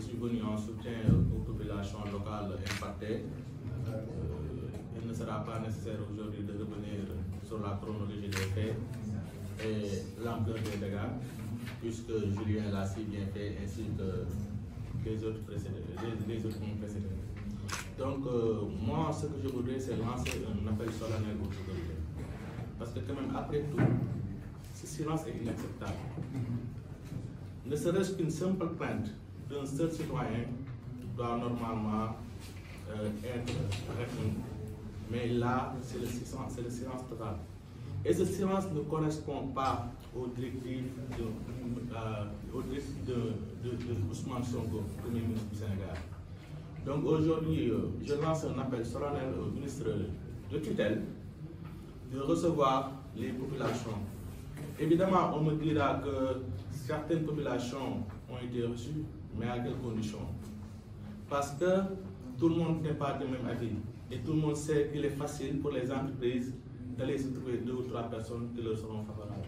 Je suis venu en soutien aux populations locales impactées. Il ne sera pas nécessaire aujourd'hui de revenir sur la chronologie des faits et l'ampleur des dégâts, puisque Julien l'a si bien fait, ainsi que les autres précédents. Donc, moi, ce que je voudrais, c'est lancer un appel solennel aux autorités. Parce que quand même, après tout, ce silence est inacceptable. Ne serait-ce qu'une simple plainte d'un seul citoyen doit normalement être répondue. Mais là, c'est le silence total. Et ce silence ne correspond pas aux directives de Ousmane Sonko, Premier ministre du Sénégal. Donc aujourd'hui, je lance un appel solennel au ministre de tutelle de recevoir les populations. Évidemment, on me dira que certaines populations ont été reçues, mais à quelles conditions? Parce que tout le monde n'est pas de même avis. Et tout le monde sait qu'il est facile pour les entreprises d'aller se trouver 2 ou 3 personnes qui leur seront favorables.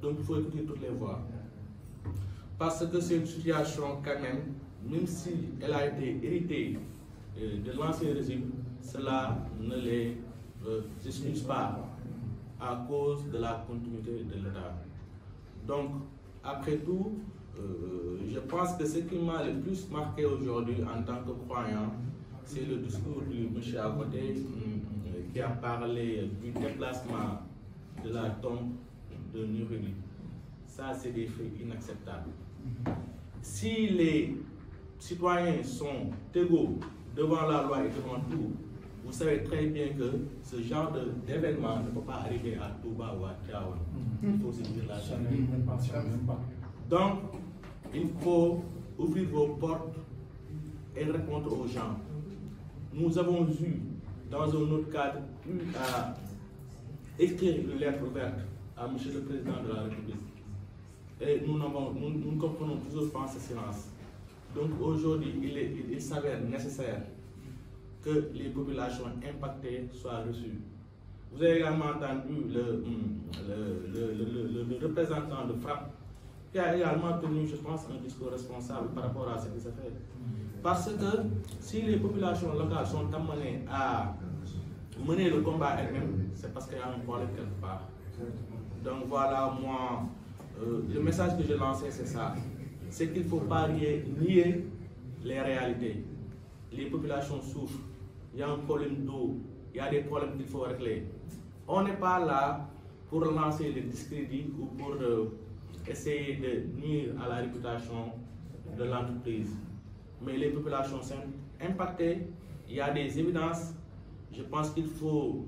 Donc il faut écouter toutes les voix. Parce que c'est une situation quand même si elle a été héritée de l'ancien régime, cela ne les excuse pas à cause de la continuité de l'État. Donc, après tout, je pense que ce qui m'a le plus marqué aujourd'hui en tant que croyant, c'est le discours du monsieur à côté qui a parlé du déplacement de la tombe de Nuruli. Ça, c'est des faits inacceptables. Si les citoyens sont égaux devant la loi et devant tout, vous savez très bien que ce genre d'événement ne peut pas arriver à Touba ou à Tiawan. Il faut se dire la chose. Donc, il faut ouvrir vos portes et répondre aux gens. Nous avons eu, dans un autre cadre, à écrire une lettre ouverte à M. le Président de la République. Et nous ne comprenons toujours pas ce silence. Donc aujourd'hui, il s'avère nécessaire que les populations impactées soient reçues. Vous avez également entendu le représentant de FRAPP qui a également tenu, je pense, un discours responsable par rapport à ce qui s'est fait. Parce que si les populations locales sont amenées à mener le combat elles-mêmes, c'est parce qu'il y a un problème quelque part. Donc voilà, moi, le message que j'ai lancé, c'est ça. C'est qu'il ne faut pas nier les réalités. Les populations souffrent. Il y a un problème d'eau. Il y a des problèmes qu'il faut régler. On n'est pas là pour lancer les discrédits ou pour essayer de nuire à la réputation de l'entreprise. Mais les populations sont impactées. Il y a des évidences. Je pense qu'il faut,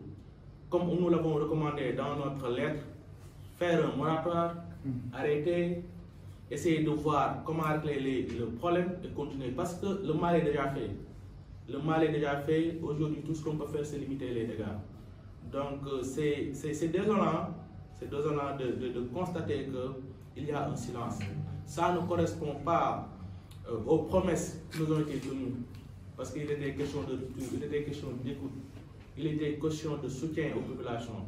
comme nous l'avons recommandé dans notre lettre, faire un moratoire, arrêter, essayer de voir comment régler le problème et continuer. Parce que le mal est déjà fait. Le mal est déjà fait. Aujourd'hui, tout ce qu'on peut faire, c'est limiter les dégâts. Donc, c'est désolant. C'est désolant de constater qu'il y a un silence. Ça ne correspond pas aux promesses qui nous ont été tenues. Parce qu'il était question de rupture, il était question d'écoute, il était question de soutien aux populations.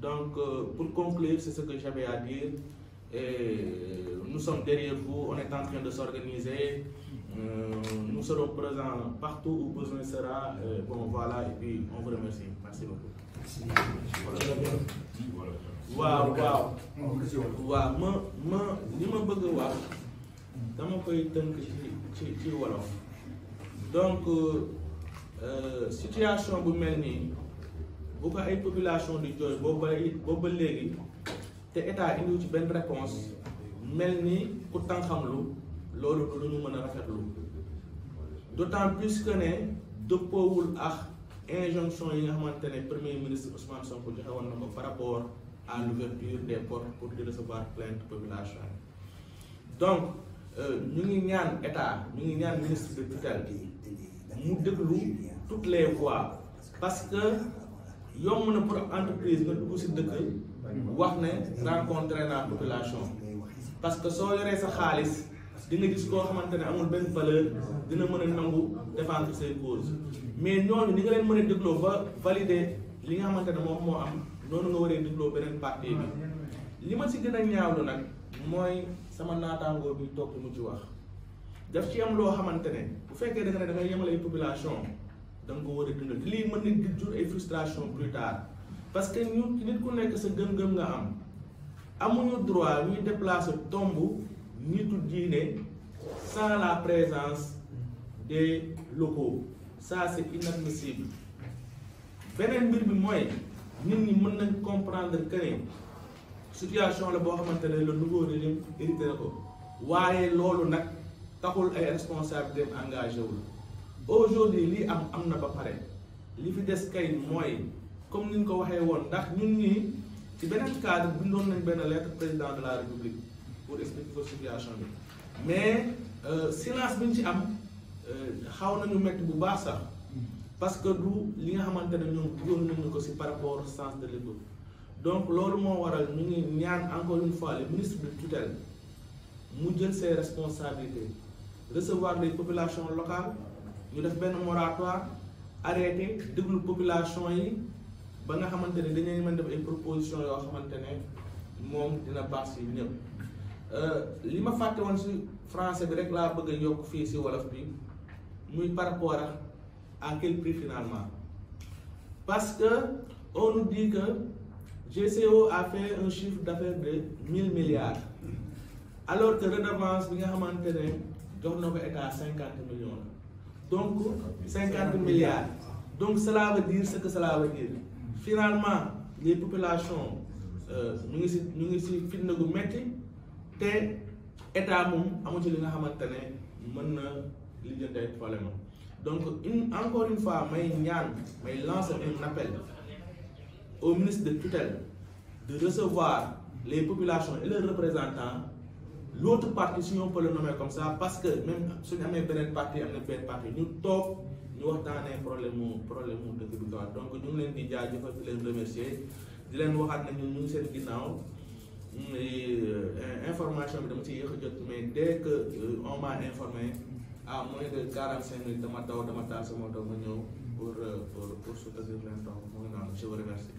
Donc, pour conclure, c'est ce que j'avais à dire. Et nous sommes derrière vous, on est en train de s'organiser. Nous serons présents partout où besoin sera. Bon, voilà, et puis on vous remercie. Merci beaucoup. Waaw li ma bëgg a wax dama koy tënk ci wolof. Donc situation bu mel nii bu ko ay population di jooy boobu ba léegi te état indiwu ci benn réponse mel ni ku tànqamlu loolu du lu ñu mën a rafetlu d'autant plus que ne dëppoowul ak injonction yi nga xamante ne premier ministre Ousmane Sonko joxe woon na ko par rapport à l'ouverture des portes pour di recevoir plainte population. Donc ñu ngi ñaan état ñu ngi ñaan ministre de tutelle mu déglu toutes les voix parce que yomb na pour entreprise nga dugg si dëkk wax ne rencontré naa population parce que soo yoree sa xaalis di nga gis koo xamante ne amul benn valeur dina mën a nangu défendre ses causes mais ñooñu ni nga leen mën a dégloo ba valider li nga xamante ne moom moo am noonu nga waree dégloo beneen parti bi li ma si gën a ñaawlu nag mooy sama naataangoo bi toog mu ci wax daf ci am loo xamante ne bu fekkee da nga ne da ngay yemale population da nga ko war a dundal lii mën nañ di jur ay frustration plus tard parce que ñu nit ku nekk sa gëm-gëm nga am amuñu droit ñuy déplacer tomb nitu diine sans la présence des locaux ça c'est inadmissible beneen mbir bi mooy nit ñi mën nañ comprendre que ne situation la boo xamante ne le nouveau régime hérité na ko waaye loolu nag taxul ay responsabilités engagé wul aujourd'hui lii am na ba pare li fi des kay mooy comme ni ñu ko waxee woon ndax ñun ñii ci beneen cadre bindoon nañ benn lettre président de la république pour expliquer ko situation bi mais silence bi ñu ci am xaw nañu metti bu baax sax parce que du li nga xamante ne ñoom bëggoon nañu ko si par rapport au sens de l'écoute donc loolu moo waral ñu ngi ñaan encore une fois le ministre de tutelle mu jël ses responsabilités recevoir les populations locales ñu def benn moratoire arrêté déglu population yi ba nga xamante ne dañuy mën def ay propositions yoo xamante ne moom dina baax si ñëpp li ma fàtte woon si français bi rek laa bëgg a yokk fii si wolof bi muy par rapport à quel prix finalement parce que on nous dit que GCO a fait un chiffre d'affaires de 1000 milliards alors que redevance bi nga xamante ne jox na ko état 50 millions la donc 50 milliards donc cela veut dire ce que cela veut dire finalement les populations ñu ngi si fitna gu metti te état moom amu ci li nga xamante ne mën na lijjanti ay problème donc encore une fois may lancer un appel au ministre de tutelle de recevoir les populations et leurs représentants l'autre partie si on peut le nommer comme ça parce que même suñu amee beneen partie am na benn partie ñu toog ñu waxtaanee problème mu dëkk bi quoi donc ñu ngi leen di jaajëfal di leen remercier di leen waxaat ne ñu ngi seen ginnaaw information bi dama ci yéex a jot mais dès que on m'a informé à moins de 45 minutes dama taal sama oto ma ñëw pour soutenir leen donc mu ngi noonu je vous remercie.